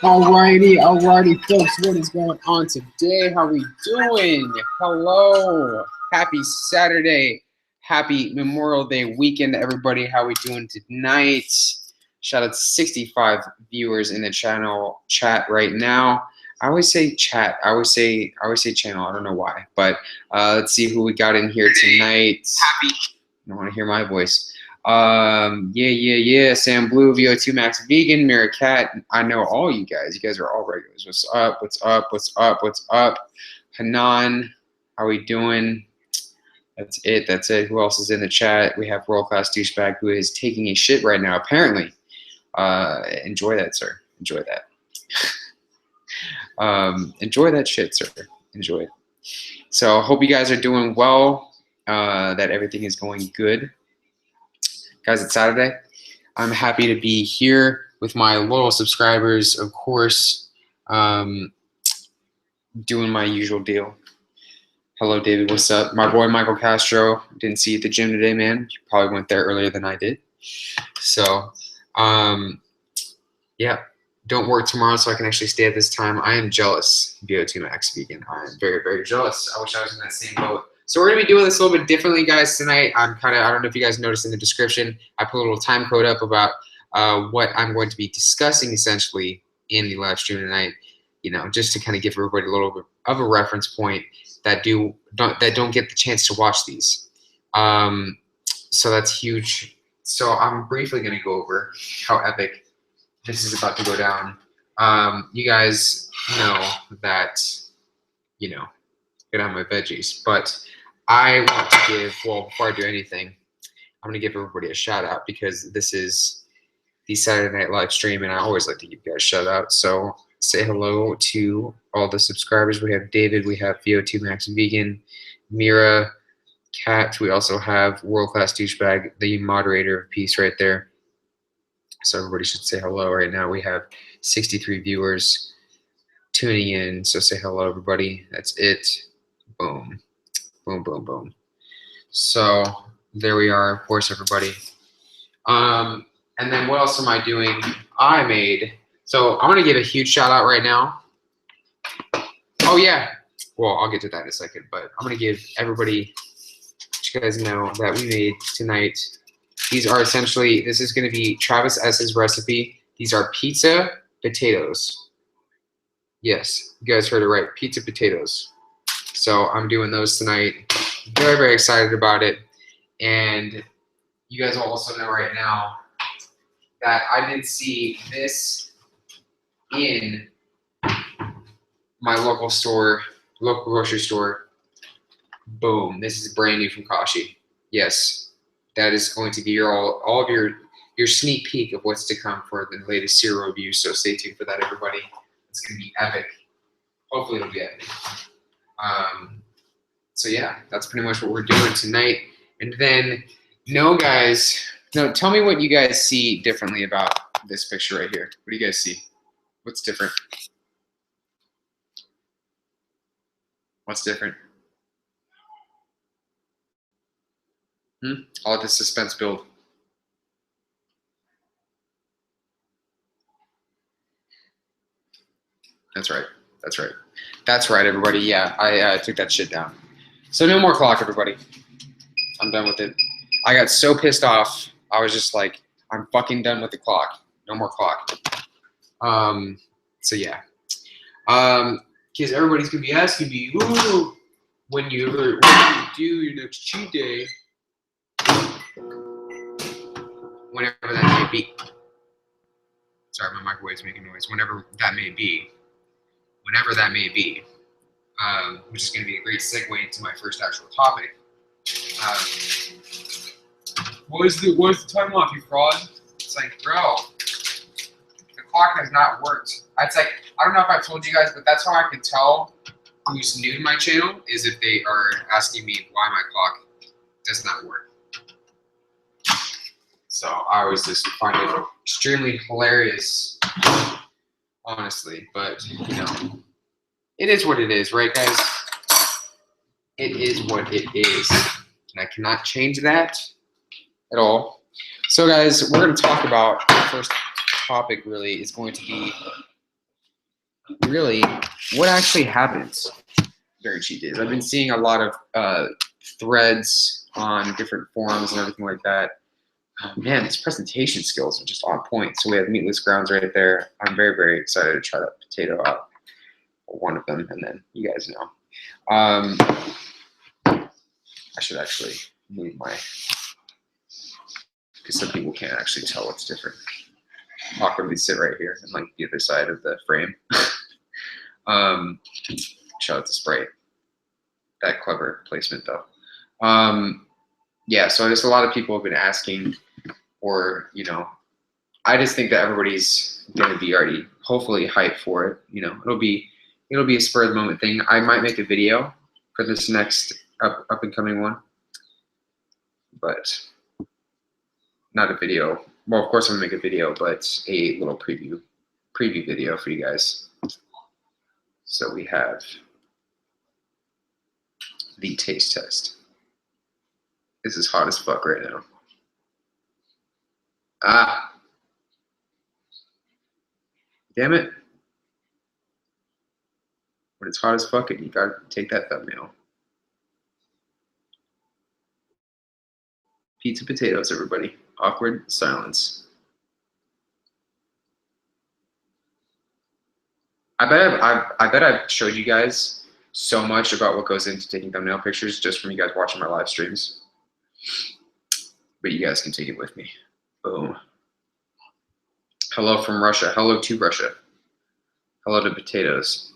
Alrighty, folks, what is going on today? How we doing? Hello, happy Saturday, happy Memorial Day weekend, everybody. How we doing tonight? Shout out to 65 viewers in the chat right now. I always say chat. I always say channel. I don't know why, but let's see who we got in here tonight. Happy. I don't want to hear my voice. Yeah. Sam Blue, VO2 Max Vegan, Mira Cat. I know all you guys. You guys are all regulars. What's up? Hanan, how we doing? That's it. Who else is in the chat? We have World Class Douchebag, who is taking a shit right now, apparently. Enjoy that, sir. Enjoy that. Enjoy that shit, sir. Enjoy it. So hope you guys are doing well, that everything is going good. Guys, it's Saturday. I'm happy to be here with my loyal subscribers, of course, doing my usual deal. Hello, David. What's up? My boy, Michael Castro. Didn't see you at the gym today, man. You probably went there earlier than I did. So, yeah. Don't work tomorrow so I can actually stay at this time. I am jealous, VO2 Max Vegan. I am very, very jealous. I wish I was in that same boat. So we're going to be doing this a little bit differently, guys, tonight. I don't know if you guys noticed in the description, I put a little time code up about what I'm going to be discussing essentially in the live stream tonight, just to kind of give everybody a little bit of a reference point that don't get the chance to watch these. So that's huge. So I'm briefly going to go over how epic this is about to go down. You guys know that, get on my veggies, but I want to give, before I do anything, I'm going to give everybody a shout out because this is the Saturday Night Live stream and I always like to give you guys a shout out. So say hello to all the subscribers. We have David, we have VO2 Max Vegan, Mira, Kat. We also have World Class Douchebag, the moderator of Peace right there. So everybody should say hello right now. We have 63 viewers tuning in. So say hello, everybody. That's it. Boom. Boom, boom, boom. So there we are, of course, everybody. And then what else am I doing? So I'm going to give a huge shout out right now. Oh, yeah. Well, I'll get to that in a second. But I'm going to give everybody, you guys know, that we made tonight. These are essentially, this is going to be Travis S.'s recipe. These are pizza potatoes. Yes, you guys heard it right. Pizza potatoes. So I'm doing those tonight. Very, very excited about it. And you guys will also know right now that I did see this in my local grocery store. Boom. This is brand new from Kashi. Yes, that is going to be all of your sneak peek of what's to come for the latest cereal review. So stay tuned for that, everybody. It's going to be epic. Hopefully it'll be epic. So yeah, that's pretty much what we're doing tonight. And then, tell me what you guys see differently about this picture right here. What do you guys see? What's different? What's different? I'll let the suspense build. That's right. That's right, everybody. Yeah, I took that shit down. So no more clock, everybody. I'm done with it. I got so pissed off. I was just like, I'm fucking done with the clock. No more clock. So yeah. Because everybody's gonna be asking me, ooh, when you do your next cheat day, whenever that may be. Sorry, my microwave's making noise. Whenever that may be, which is going to be a great segue into my first actual topic. What's the time off, you fraud? It's like, bro, the clock has not worked. It's like, I don't know if I told you guys, but that's how I can tell who's new to my channel, is if they are asking me why my clock does not work. So I always just find it extremely hilarious, honestly, but it is what it is, right, guys? It is what it is, and I cannot change that. at all. So guys, we're going to talk about the first topic really is going to be really what actually happens during cheat days. I've been seeing a lot of threads on different forums and everything like that. Oh, man, these presentation skills are just on point. So we have meatless grounds right there. I'm very, very excited to try that potato out. One of them, and then you guys know. I should actually move my, because some people can't actually tell what's different. Awkwardly sit right here and like the other side of the frame. Shout out to Sprite. That clever placement though. Yeah, so just a lot of people have been asking, or I just think that everybody's gonna be already hopefully hyped for it. It'll be a spur of the moment thing. I might make a video for this next up and coming one, but not a video. Well, of course I'm gonna make a video, but a little preview video for you guys. So we have the taste test. This is hot as fuck right now. Ah, damn it. When it's hot as fuck, you gotta take that thumbnail. Pizza potatoes, everybody. Awkward silence. I bet I've showed you guys so much about what goes into taking thumbnail pictures just from you guys watching my live streams. But you guys can take it with me. Boom. Hello from Russia. Hello to Russia. Hello to potatoes.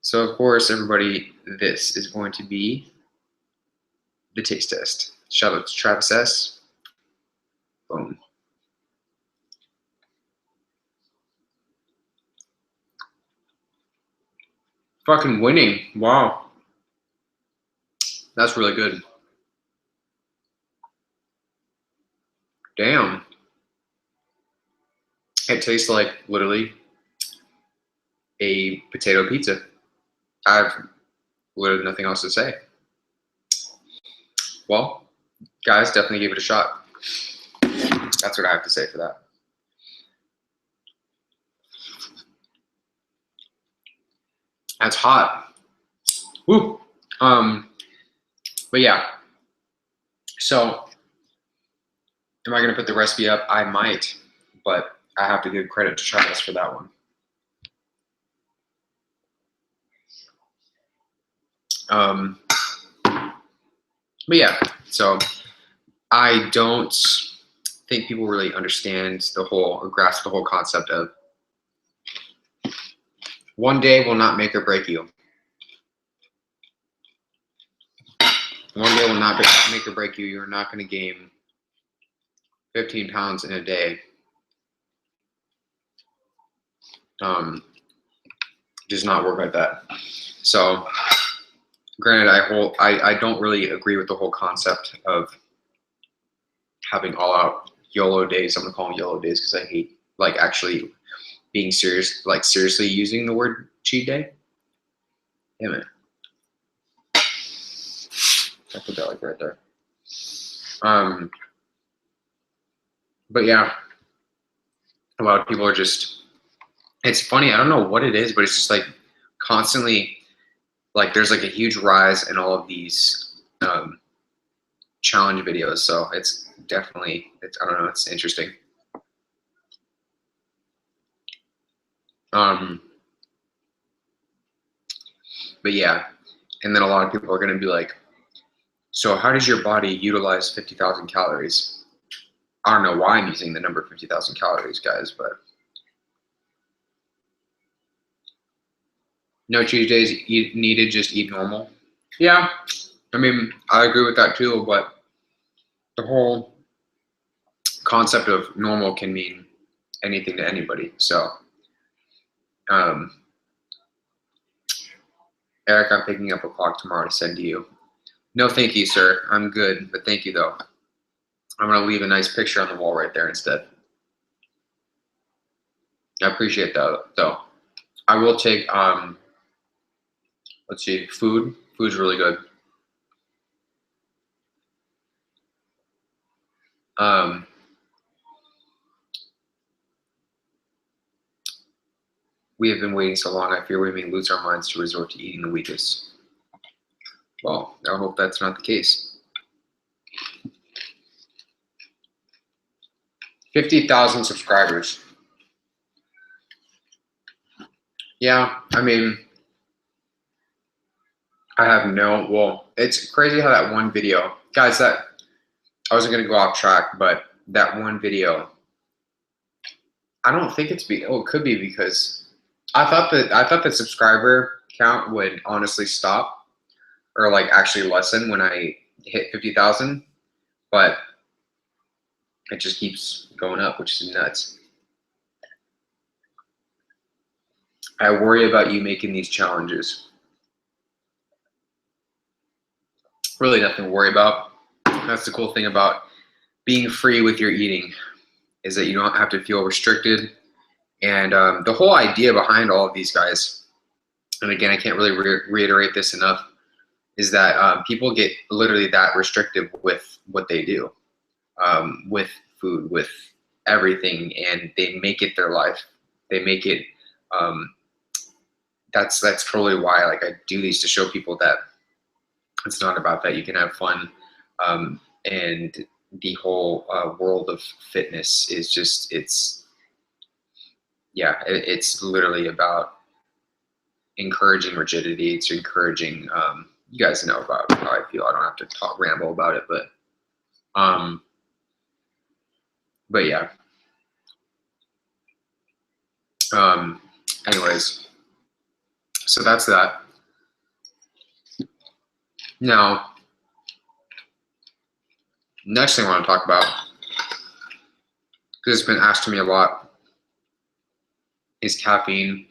So of course, everybody, this is going to be the taste test. Shout out to Travis S. Boom. Fucking winning. Wow. That's really good. Damn. It tastes like literally a potato pizza. I've literally nothing else to say. Well, guys, definitely give it a shot. That's what I have to say for that. That's hot. Woo. But yeah. So, am I going to put the recipe up? I might, but I have to give credit to Travis for that one. But yeah, so I don't think people really understand the whole or grasp the whole concept of one day will not make or break you. One day will not make or break you. You're not going to gain 15 pounds in a day. Does not work like that. So, granted, I don't really agree with the whole concept of having all-out YOLO days. I'm gonna call them YOLO days because I hate like actually being serious, like seriously using the word cheat day. Damn it. I put that like right there. But yeah, a lot of people are just, it's funny, I don't know what it is, but it's just like constantly, like there's like a huge rise in all of these challenge videos. So it's definitely, I don't know, it's interesting. But yeah, and then a lot of people are going to be like, so how does your body utilize 50,000 calories? I don't know why I'm using the number 50,000 calories, guys, but no cheat days needed, just eat normal. Yeah, I mean, I agree with that too, but the whole concept of normal can mean anything to anybody. So, Eric, I'm picking up a clock tomorrow to send to you. No, thank you, sir. I'm good, but thank you, though. I'm going to leave a nice picture on the wall right there instead. I appreciate that, though. I will take, let's see, food. Food's really good. We have been waiting so long, I fear we may lose our minds to resort to eating the weakest. Well, I hope that's not the case. 50,000 subscribers. Yeah, I mean, it's crazy how that one video, guys, that I wasn't going to go off track, but that one video, I don't think it could be because I thought the subscriber count would honestly stop or like actually lessen when I hit 50,000, but it just keeps going up, which is nuts. I worry about you making these challenges. Really nothing to worry about. That's the cool thing about being free with your eating, is that you don't have to feel restricted. And the whole idea behind all of these guys, and again, I can't really reiterate this enough, is that people get literally that restrictive with what they do, with food, with everything, and they make it their life. They make it. That's totally why like I do these, to show people that it's not about that. You can have fun, and the whole world of fitness is just it's literally about encouraging rigidity. It's encouraging. You guys know about how I feel. I don't have to ramble about it, but yeah. Anyways, so that's that. Now, next thing I want to talk about, because it's been asked to me a lot, is caffeine.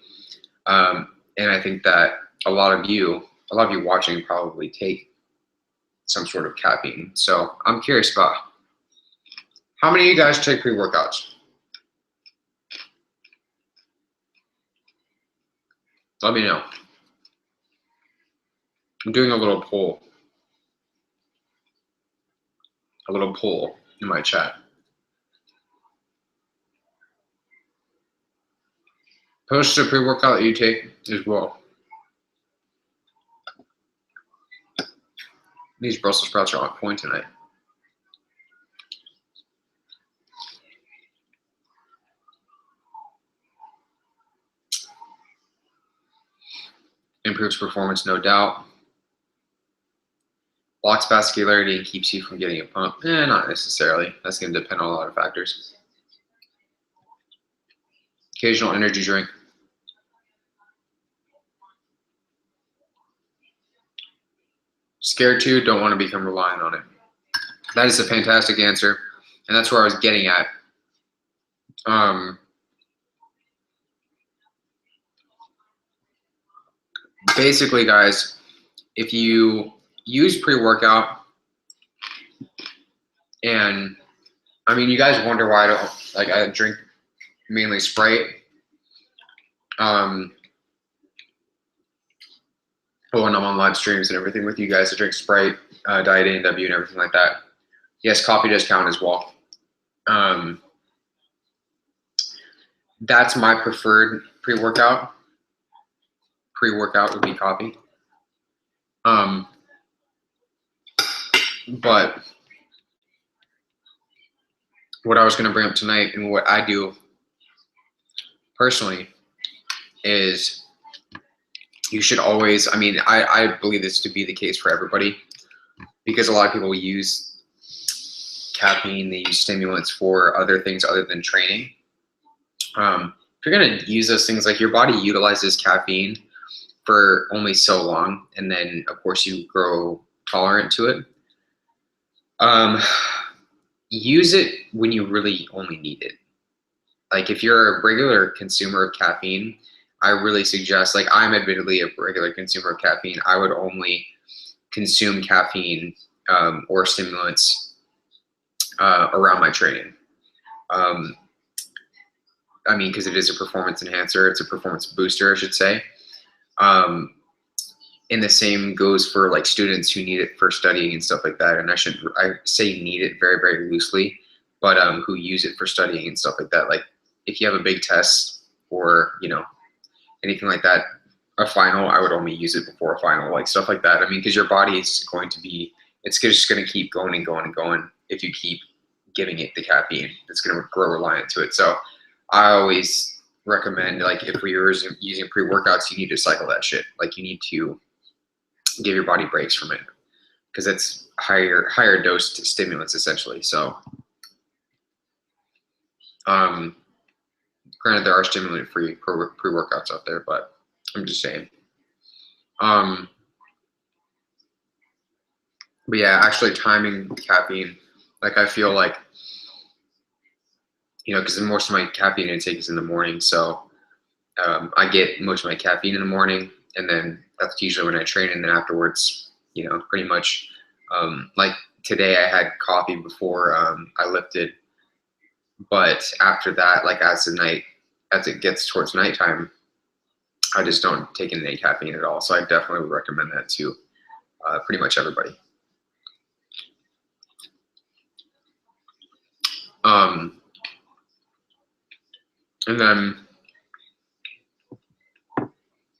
And I think that a lot of you watching probably take some sort of caffeine. So I'm curious about how many of you guys take pre-workouts? Let me know. I'm doing a little poll in my chat. Post a pre-workout that you take as well. These Brussels sprouts are on point tonight. Improves performance, no doubt. Blocks vascularity and keeps you from getting a pump. Not necessarily. That's going to depend on a lot of factors. Occasional energy drink. Scared to, don't want to become reliant on it. That is a fantastic answer, and that's where I was getting at. Basically, guys, if you use pre-workout, and I mean, you guys wonder why I drink mainly Sprite. When I'm on live streams and everything with you guys, I drink Sprite, Diet A&W, and everything like that. Yes, coffee does count as well. That's my preferred pre-workout. Pre-workout would be coffee. But what I was going to bring up tonight, and what I do personally, is you should always, I mean, I believe this to be the case for everybody, because a lot of people use caffeine, they use stimulants for other things other than training. If you're going to use those things, like your body utilizes caffeine for only so long, and then of course you grow tolerant to it. Use it when you really only need it. Like if you're a regular consumer of caffeine, I really suggest, like I'm admittedly a regular consumer of caffeine, I would only consume caffeine or stimulants around my training. I mean, because it is a performance enhancer, it's a performance booster, I should say. And the same goes for like students who need it for studying and stuff like that. And I say need it very, very loosely. but who use it for studying and stuff like that. Like if you have a big test or, you know, anything like that, a final, I would only use it before a final, like stuff like that. I mean, because your body is going to be, it's just going to keep going and going and going if you keep giving it the caffeine. It's going to grow reliant to it. So I always recommend, like, if we're using pre-workouts, you need to cycle that shit. Like, you need to give your body breaks from it because it's higher dose stimulants essentially. So, granted, there are stimulant-free pre-workouts out there, but I'm just saying. But yeah, actually timing caffeine, like I feel like, you know, because most of my caffeine intake is in the morning, so I get most of my caffeine in the morning, and then that's usually when I train, and then afterwards, you know, pretty much, like today I had coffee before I lifted, but after that, like as it gets towards nighttime, I just don't take in any caffeine at all. So I definitely would recommend that to pretty much everybody. And then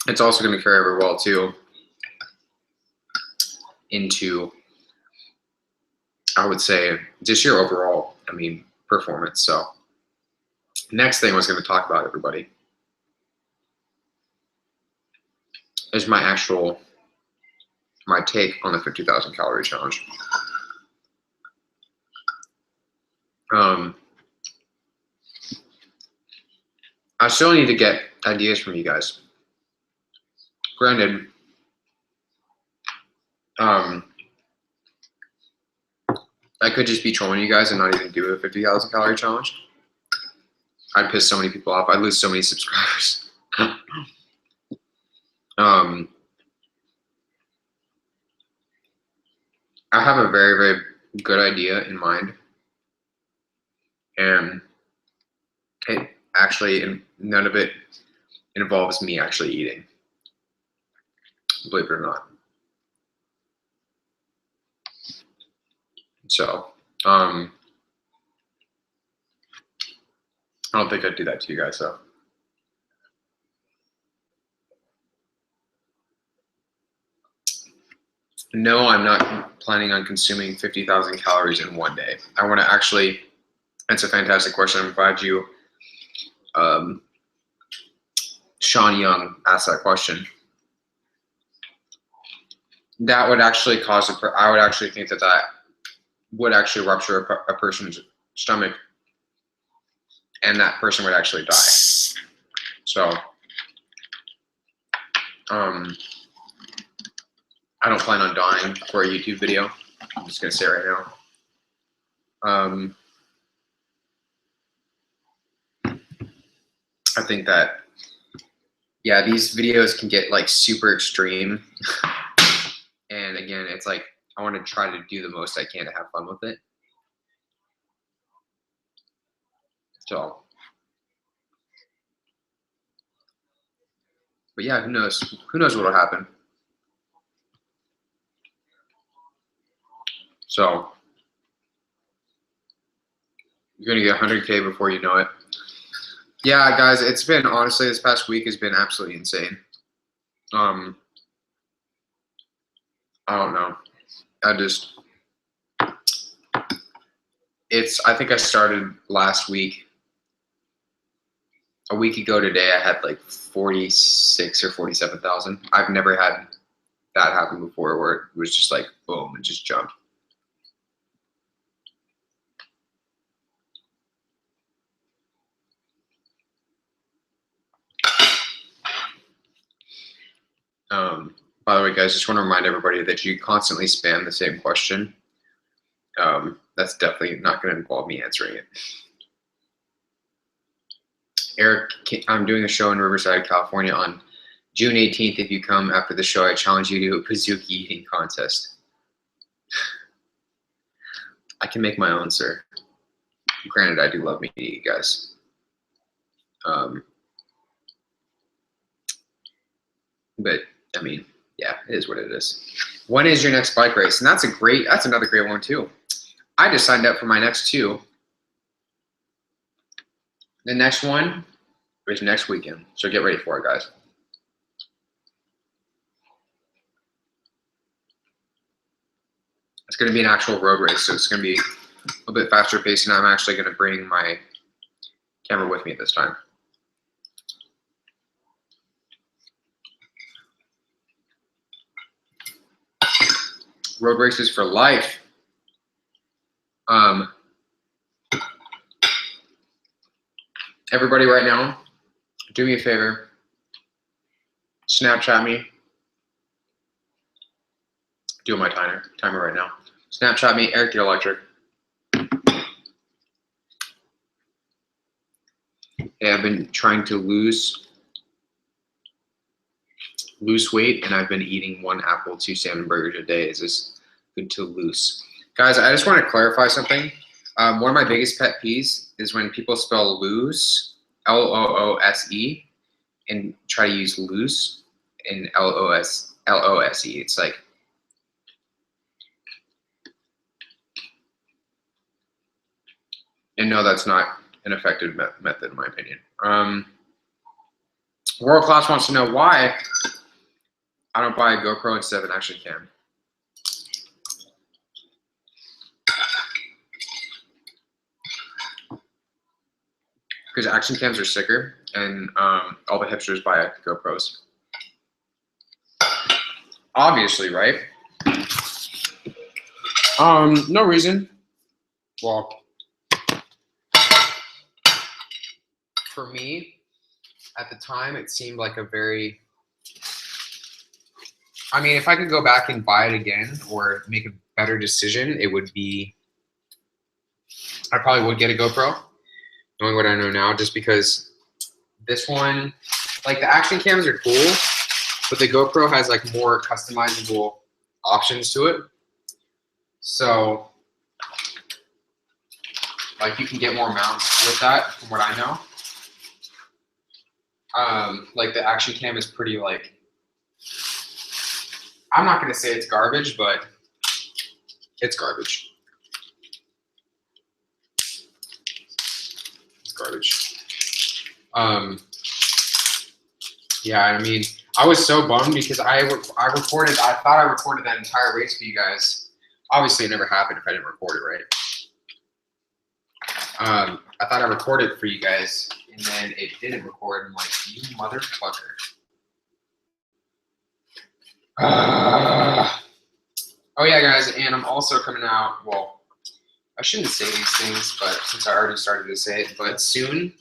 it's also going to carry over well too into, I would say, just your overall, I mean, performance. So next thing I was going to talk about, everybody, is my take on the 50,000 calorie challenge. I still need to get ideas from you guys. Granted, I could just be trolling you guys and not even do a 50,000 calorie challenge. I'd piss so many people off. I'd lose so many subscribers. I have a very, very good idea in mind, and it actually, none of it involves me actually eating, believe it or not. So, I don't think I'd do that to you guys, though. No, I'm not planning on consuming 50,000 calories in one day. I want to actually, that's a fantastic question. I'm glad you, Sean Young asked that question. That would actually cause, I would actually think that would actually rupture a person's stomach, and that person would actually die. So, I don't plan on dying for a YouTube video. I'm just gonna say right now. I think that, yeah, these videos can get like super extreme. And again, it's like, I want to try to do the most I can to have fun with it. So, but yeah, who knows? Who knows what'll happen? So, you're gonna get 100K before you know it. Yeah, guys, it's been, honestly, this past week has been absolutely insane. I don't know. I think I started last week. A week ago today, I had like 46 or 47,000. I've never had that happen before, where it was just like, boom, it just jumped. By the way, guys, just want to remind everybody that you constantly spam the same question. That's definitely not going to involve me answering it. Eric, I'm doing a show in Riverside, California on June 18th. If you come after the show, I challenge you to a Pizookie eating contest. I can make my own, sir. Granted, I do love meat eating, guys. But I mean, yeah, it is what it is. When is your next bike race? And that's another great one too. I just signed up for my next two. The next one is next weekend, so get ready for it, guys. It's going to be an actual road race, so it's going to be a little bit faster paced, and I'm actually going to bring my camera with me this time. Road races for life. Everybody right now, do me a favor. Snapchat me. Doing my timer right now. Snapchat me, ErikTheElectric. Hey, I've been trying to lose weight, and I've been eating 1 apple, 2 salmon burgers a day. Is this good to lose? Guys, I just want to clarify something. One of my biggest pet peeves is when people spell lose, L-O-O-S-E, and try to use loose in L-O-S-E. It's like, and no, that's not an effective method in my opinion. World Class wants to know why I don't buy a GoPro instead of an action cam. Because action cams are sicker, and all the hipsters buy GoPros. Obviously, right? No reason. Well, for me, at the time, it seemed like a very, I mean, if I could go back and buy it again or make a better decision, it would be, I probably would get a GoPro, knowing what I know now, just because this one, like the action cams are cool, but the GoPro has like more customizable options to it. So, like you can get more mounts with that, from what I know. Like the action cam is pretty like, I'm not gonna say it's garbage, but it's garbage. It's garbage. Yeah, I mean, I was so bummed because I thought I recorded that entire race for you guys. Obviously, it never happened if I didn't record it, right? I thought I recorded it for you guys, and then it didn't record. I'm like, you motherfucker. Oh yeah, guys, and I'm also coming out, well, I shouldn't say these things, but since I already started to say it, but soon,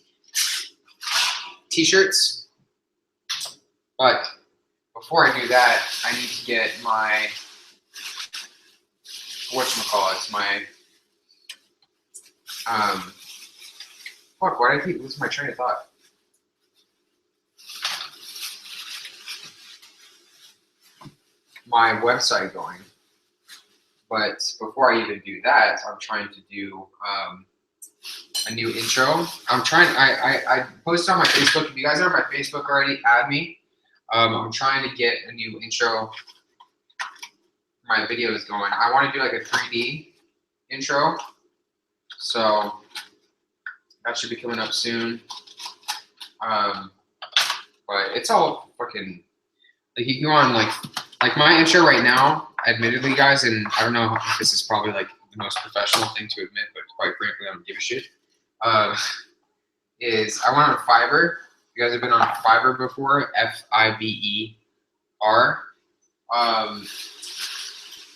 t-shirts. But before I do that, I need to get my, whatchamacallit, my, fuck, why did I keep losing my train of thought? My website going. But before I even do that, I'm trying to do a new intro. I posted on my Facebook. If you guys are on my Facebook already, add me. I'm trying to get a new intro. My videos going. I want to do like a 3D intro. So that should be coming up soon. But it's all fucking, like you go on like my intro right now, admittedly guys, and I don't know if this is probably like the most professional thing to admit, but quite frankly I don't give a shit, is I went on Fiverr. You guys have been on Fiverr before, F-I-V-E-R.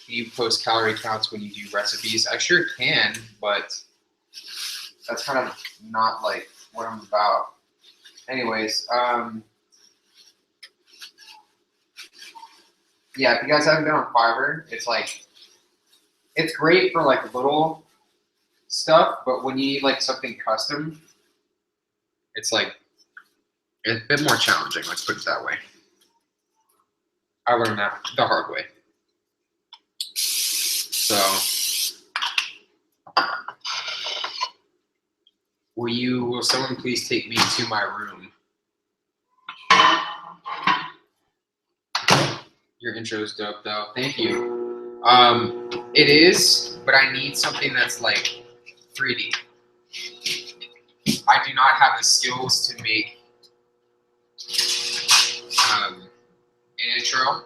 You post calorie counts when you do recipes. I sure can, but that's kind of not like what I'm about. Anyways, yeah, if you guys haven't been on Fiverr, it's like, it's great for like little stuff, but when you need like something custom, it's like a bit more challenging, let's put it that way. I learned that the hard way. So, will someone please take me to my room? Your intro is dope though, thank you. It is, but I need something that's like 3D. I do not have the skills to make an intro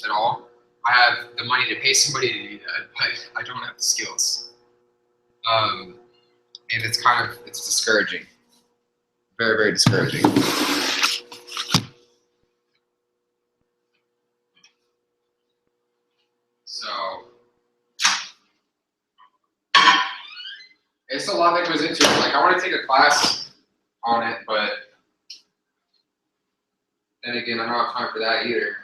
at all. I have the money to pay somebody to do that, but I don't have the skills. And it's discouraging. Very, very discouraging. So it's a lot that goes into it. Like, I want to take a class on it, but then again, I don't have time for that either.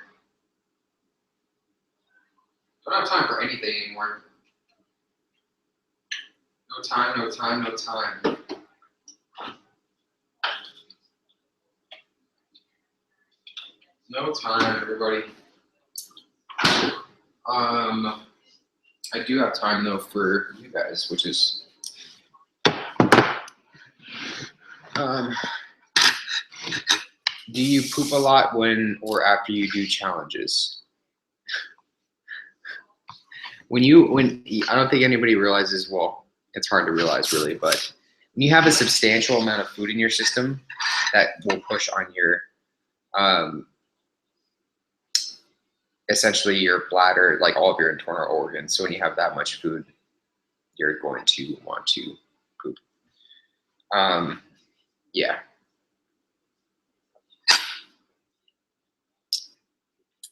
I don't have time for anything anymore. No time, no time, no time. No time, everybody. I do have time though for you guys, which is do you poop a lot when or after you do challenges? When I don't think anybody realizes, well, it's hard to realize really, but when you have a substantial amount of food in your system, that will push on your essentially your bladder, like all of your internal organs. So when you have that much food, you're going to want to poop. Yeah.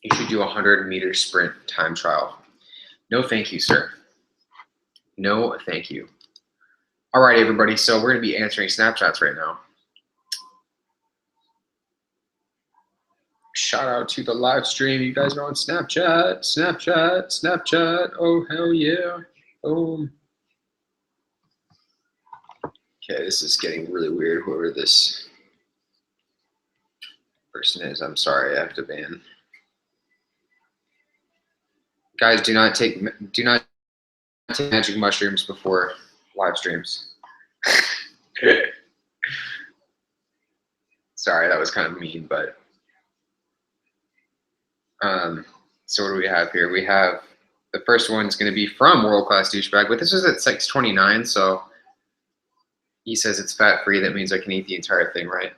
You should do a 100-meter sprint time trial. No, thank you, sir. No, thank you. All right, everybody. So we're going to be answering Snapchats right now. Shout out to the live stream. You guys are on Snapchat, Snapchat, Snapchat. Oh, hell yeah. Boom. Okay, this is getting really weird, whoever this person is. I'm sorry, I have to ban. Guys, do not take magic mushrooms before live streams. Sorry, that was kind of mean, but so what do we have here? We have the first one's going to be from World Class Douchebag, but this was at 6:29, so he says it's fat free. That means I can eat the entire thing, right?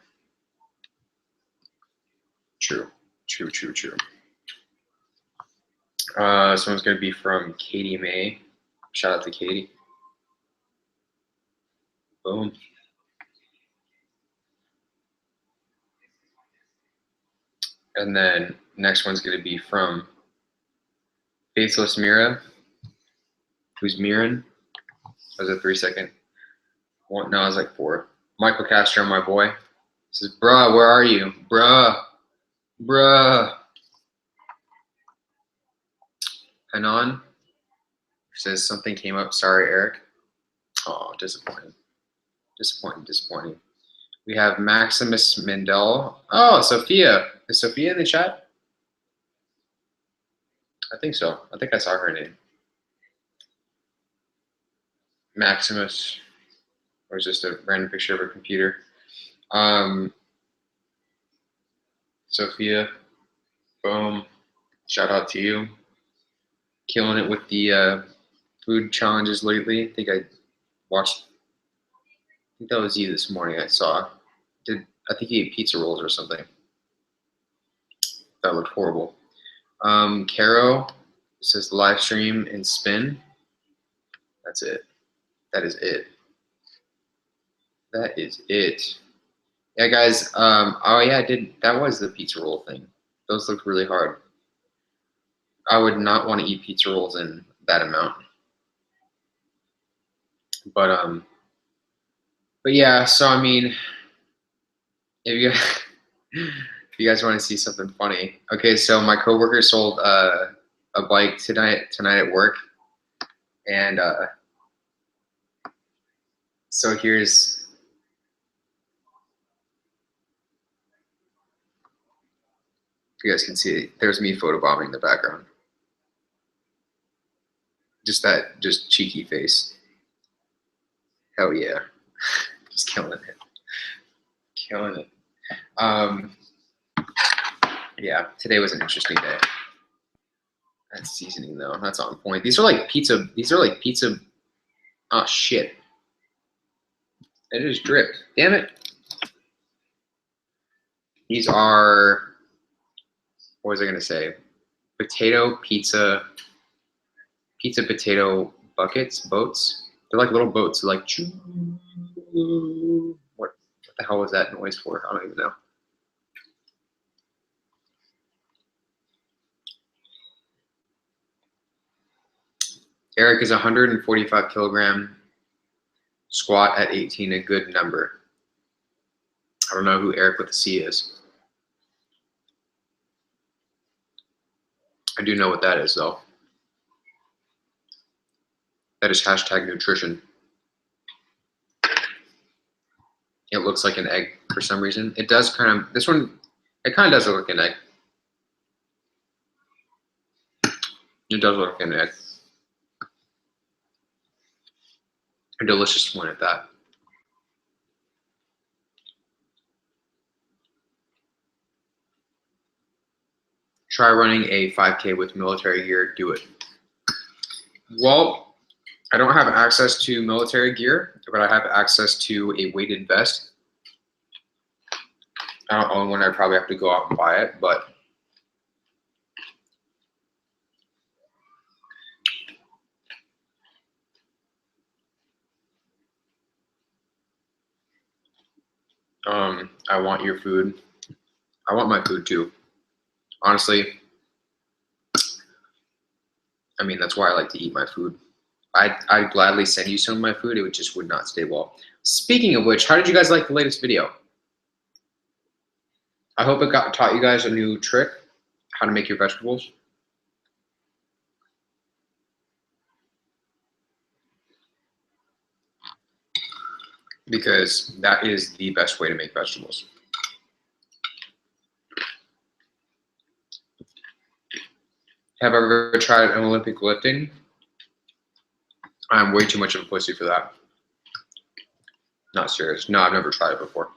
True, true, true, true. This one's going to be from Katie May. Shout out to Katie. Boom. And then next one's going to be from Faithless Mira. Who's Miran? Was it 3 second? One, no, it was like 4. Michael Castro, my boy. Says, bruh, where are you? Bruh. Bruh. Hanan says something came up. Sorry, Eric. Oh, disappointing. Disappointing, disappointing. We have Maximus Mendel. Oh, Sophia. Is Sophia in the chat? I think so. I think I saw her name. Maximus. Or is just a random picture of her computer? Sophia. Boom. Shout out to you. Killing it with the food challenges lately. I think that was you this morning. I saw. I think you ate pizza rolls or something. That looked horrible. Caro says live stream and spin. That's it. That is it. That is it. Yeah, guys. Oh yeah, that was the pizza roll thing. Those looked really hard. I would not want to eat pizza rolls in that amount. But yeah. So I mean, if you guys want to see something funny, okay. So my coworker sold a bike tonight at work, and so here's. You guys can see there's me photobombing in the background. Just cheeky face. Hell yeah. Just killing it. Killing it. Yeah, today was an interesting day. That seasoning though, that's on point. These are like pizza. Oh shit. It just dripped. Damn it. These are, what was I going to say? Potato pizza potato boats. They're like little boats. They're like, what the hell was that noise for? I don't even know. Erik is 145 kilogram, squat at 18, a good number. I don't know who Erik with the C is. I do know what that is though. That is hashtag nutrition. It looks like an egg for some reason. It does kind of, this one, it kind of does look like an egg. It does look like an egg. A delicious one at that. Try running a 5K with military gear, do it. Well, I don't have access to military gear, but I have access to a weighted vest. I don't own one, I'd probably have to go out and buy it, but I want your food. I want my food too. Honestly, I mean, that's why I like to eat my food. I'd gladly send you some of my food, it just would not stay well. Speaking of which, how did you guys like the latest video? I hope it taught you guys a new trick, how to make your vegetables. Because that is the best way to make vegetables. Have I ever tried an Olympic lifting? I'm way too much of a pussy for that. Not serious. No, I've never tried it before.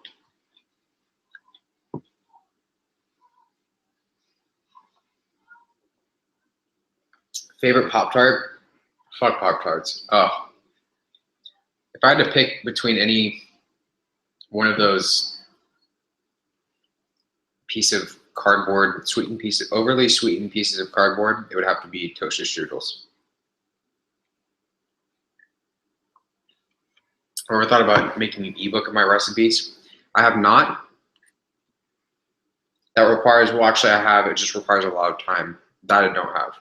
Favorite Pop-Tart? Fuck Pop-Tarts. Oh. If I had to pick between any one of those piece of cardboard, overly sweetened pieces of cardboard, it would have to be toasted strudels. Or I thought about making an ebook of my recipes. I have not. That requires, well, actually I have, it just requires a lot of time. That I don't have.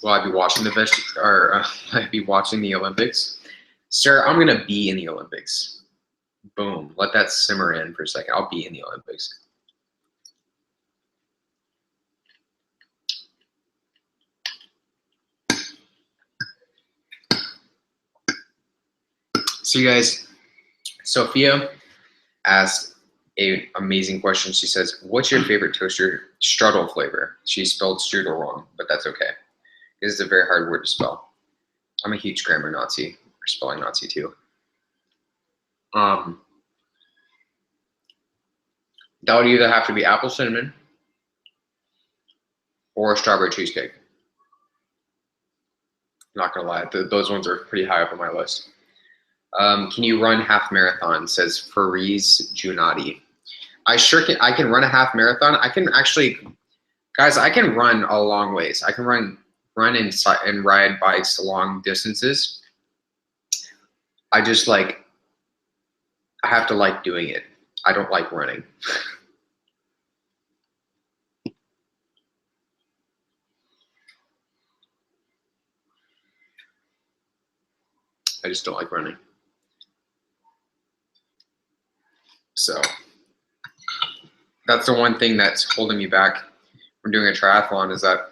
Will I be watching I'd be watching the Olympics? Sir, I'm gonna be in the Olympics. Boom. Let that simmer in for a second. I'll be in the Olympics. So you guys, Sophia asked an amazing question. She says, what's your favorite toaster strudel flavor? She spelled strudel wrong, but that's okay. This is a very hard word to spell. I'm a huge grammar Nazi, or spelling Nazi too. That would either have to be apple cinnamon or strawberry cheesecake. Not gonna lie, those ones are pretty high up on my list. Can you run half marathon? Says Fariz Junadi. I can run a half marathon. I can actually, guys, I can run a long ways. I can run and ride bikes long distances. I just I have to like doing it. I don't like running. I just don't like running. So that's the one thing that's holding me back from doing a triathlon is that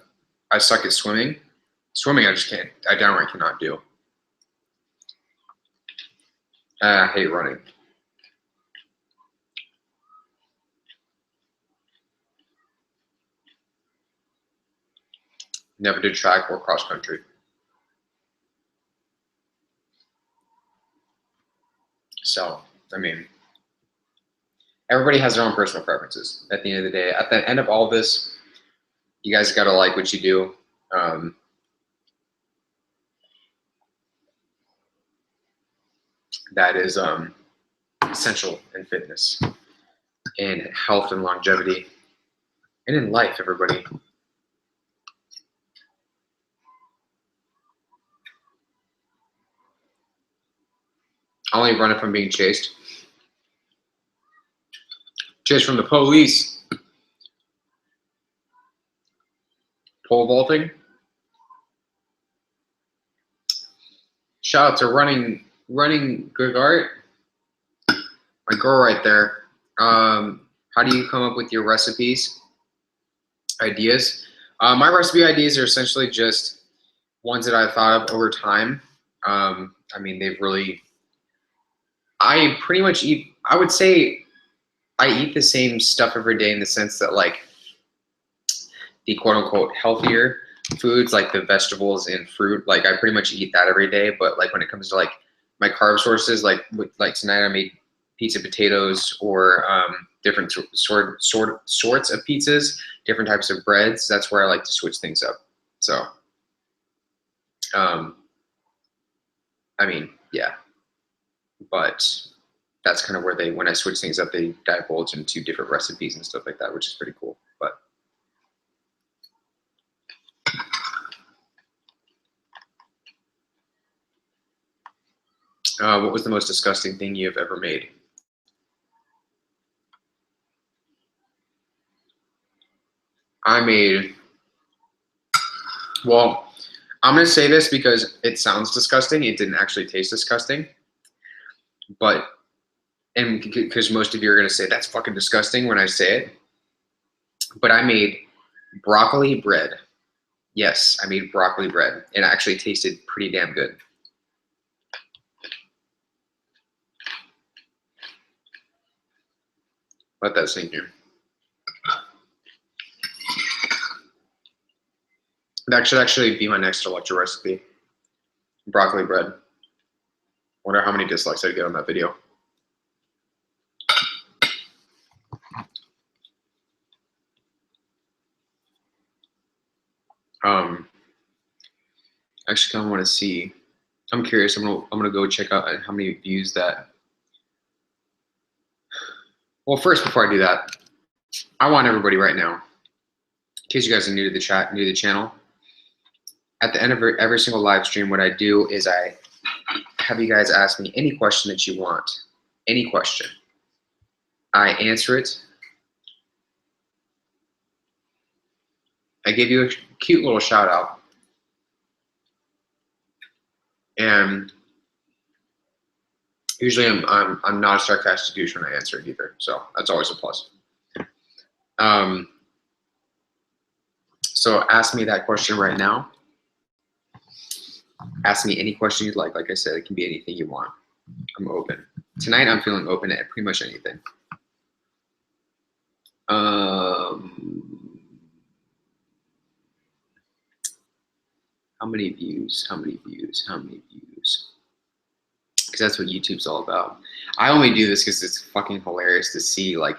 I suck at swimming. Swimming, I just can't. I downright cannot do. I hate running. Never did track or cross country. So, I mean, everybody has their own personal preferences. At the end of the day, at the end of all this, You guys gotta like what you do. That is essential in fitness, in health and longevity, and in life, everybody. Only running from being chased. Chased from the police. Pole vaulting. Shout out to running good art. My girl right there. How do you come up with your recipes? Ideas? My recipe ideas are essentially just ones that I've thought of over time. I mean, I pretty much eat, I would say I eat the same stuff every day in the sense that like the quote unquote healthier foods, like the vegetables and fruit, like I pretty much eat that every day. But like when it comes to like my carb sources, like tonight I made pizza potatoes or different sorts of pizzas, different types of breads. That's where I like to switch things up. So, I mean, yeah, but that's kind of where when I switch things up, they divulge into different recipes and stuff like that, which is pretty cool. But what was the most disgusting thing you've ever made? Well, I'm going to say this because it sounds disgusting. It didn't actually taste disgusting. But, and because most of you are going to say, that's fucking disgusting when I say it. But I made broccoli bread. Yes, I made broccoli bread. It actually tasted pretty damn good. Let that sink in. That should actually be my next electric recipe. Broccoli bread. Wonder how many dislikes I'd get on that video. Actually, kind of want to see. I'm curious. I'm gonna go check out how many views that. Well, first, before I do that, I want everybody right now, in case you guys are new to the chat, new to the channel. At the end of every single live stream, what I do is I have you guys ask me any question that you want, any question. I answer it. I give you a cute little shout out. And usually I'm not a sarcastic douche when I answer it either, so that's always a plus. So ask me that question right now. Ask me any question you'd like. Like I said, it can be anything you want. I'm open. Tonight I'm feeling open at pretty much anything. How many views? How many views? How many views? Because that's what YouTube's all about. I only do this because it's fucking hilarious to see, like,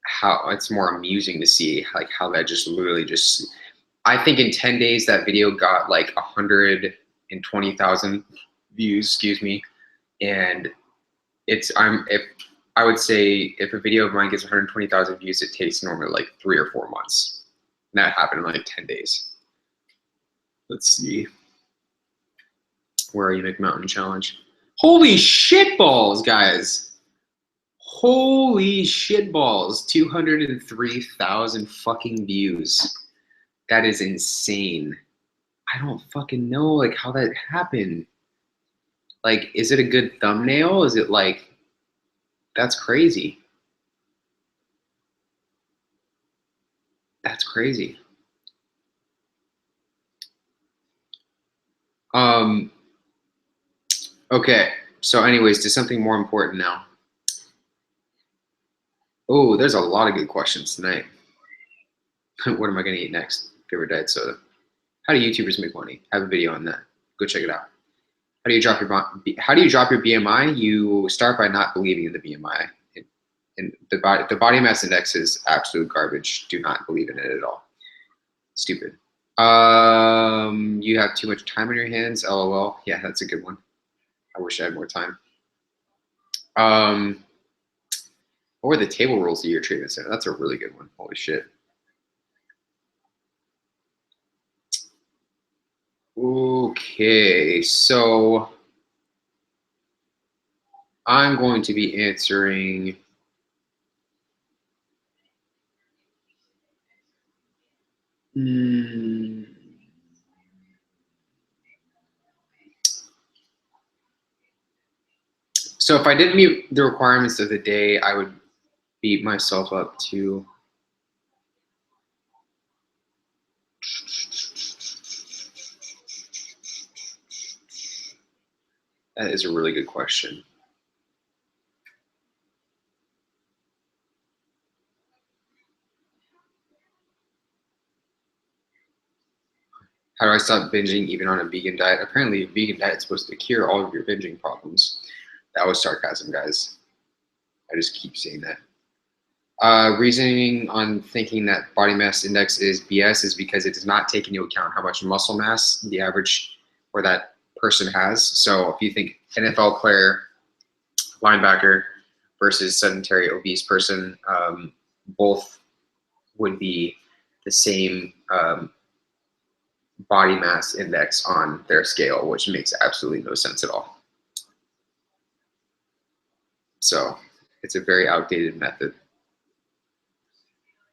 how it's more amusing to see, like, how that just literally just. I think in 10 days that video got like 120,000 views. Excuse me, and I would say if a video of mine gets 120,000 views, it takes normally like 3 or 4 months. And that happened in like 10 days. Let's see. Where are you, McMountain Challenge? Holy shit balls, guys. Holy shit balls. 203,000 fucking views. That is insane. I don't fucking know like how that happened. Like, is it a good thumbnail? Is it like, that's crazy. That's crazy. Okay, so anyways, to something more important now. Oh, there's a lot of good questions tonight. What am I gonna eat next? Favorite diet soda. How do YouTubers make money? I have a video on that. Go check it out. How do you drop your BMI? You start by not believing in the BMI. And the body mass index is absolute garbage. Do not believe in it at all. Stupid. You have too much time on your hands. LOL. Yeah, that's a good one. I wish I had more time. What were the table rules of your treatment center? That's a really good one. Holy shit. Okay, so I'm going to be answering. So if I didn't meet the requirements of the day, I would beat myself up to. That is a really good question. How do I stop binging even on a vegan diet? Apparently, a vegan diet is supposed to cure all of your binging problems. That was sarcasm, guys. I just keep saying that. Reasoning on thinking that body mass index is BS is because it does not take into account how much muscle mass the average or that person has. So if you think NFL player, linebacker versus sedentary obese person, both would be the same body mass index on their scale, which makes absolutely no sense at all. So it's a very outdated method.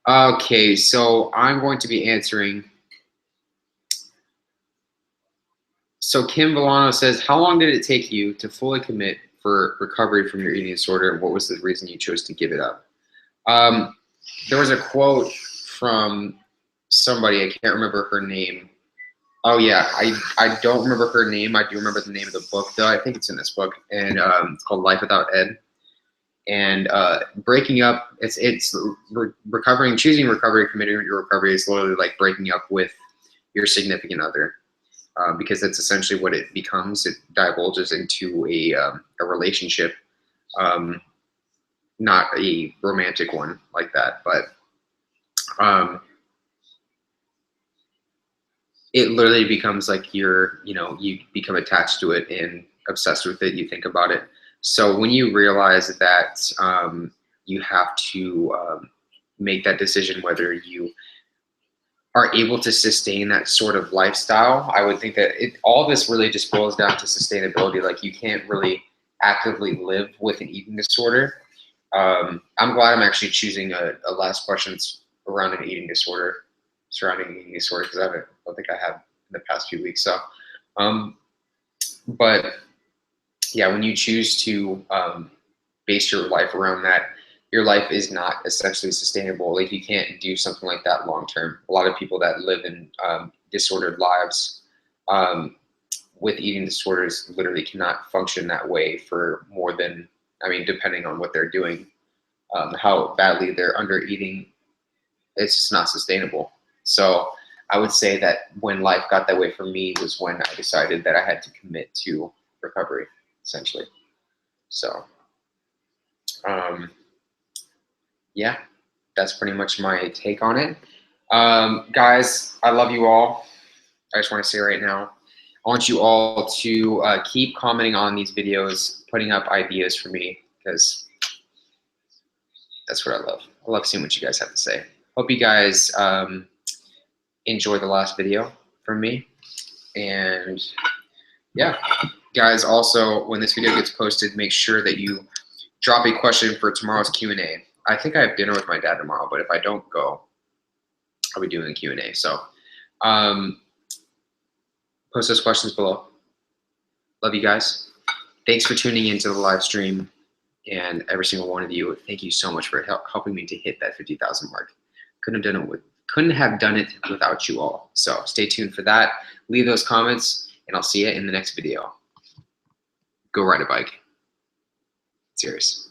Okay, so I'm going to be answering. So Kim Villano says, how long did it take you to fully commit for recovery from your eating disorder, and what was the reason you chose to give it up? There was a quote from somebody, I can't remember her name. Oh yeah, I don't remember her name. I do remember the name of the book though. I think it's in this book, and it's called Life Without Ed. And breaking up, it's recovering, choosing recovery, committing to recovery is literally like breaking up with your significant other, because that's essentially what it becomes. It divulges into a relationship, not a romantic one like that, but it literally becomes like you become attached to it and obsessed with it. You think about it. So when you realize that you have to make that decision whether you are able to sustain that sort of lifestyle, I would think that all this really just boils down to sustainability. Like you can't really actively live with an eating disorder. I'm glad I'm actually choosing a last questions around an eating disorder, surrounding eating disorder, because I don't think I have in the past few weeks. So, but yeah, when you choose to base your life around that, your life is not essentially sustainable. Like you can't do something like that long term. A lot of people that live in disordered lives with eating disorders literally cannot function that way for more than, I mean, depending on what they're doing, how badly they're under eating, it's just not sustainable. So I would say that when life got that way for me was when I decided that I had to commit to recovery, essentially. So, yeah, that's pretty much my take on it. Guys, I love you all. I just want to say right now, I want you all to keep commenting on these videos, putting up ideas for me, because that's what I love. I love seeing what you guys have to say. Hope you guys enjoy the last video from me. And yeah, guys, also, when this video gets posted, make sure that you drop a question for tomorrow's Q&A. I think I have dinner with my dad tomorrow, but if I don't go, I'll be doing the Q&A. So post those questions below. Love you guys. Thanks for tuning into the live stream, and every single one of you, thank you so much for helping me to hit that 50,000 mark. Couldn't have done it without you all. So stay tuned for that. Leave those comments, and I'll see you in the next video. Go ride a bike. Serious.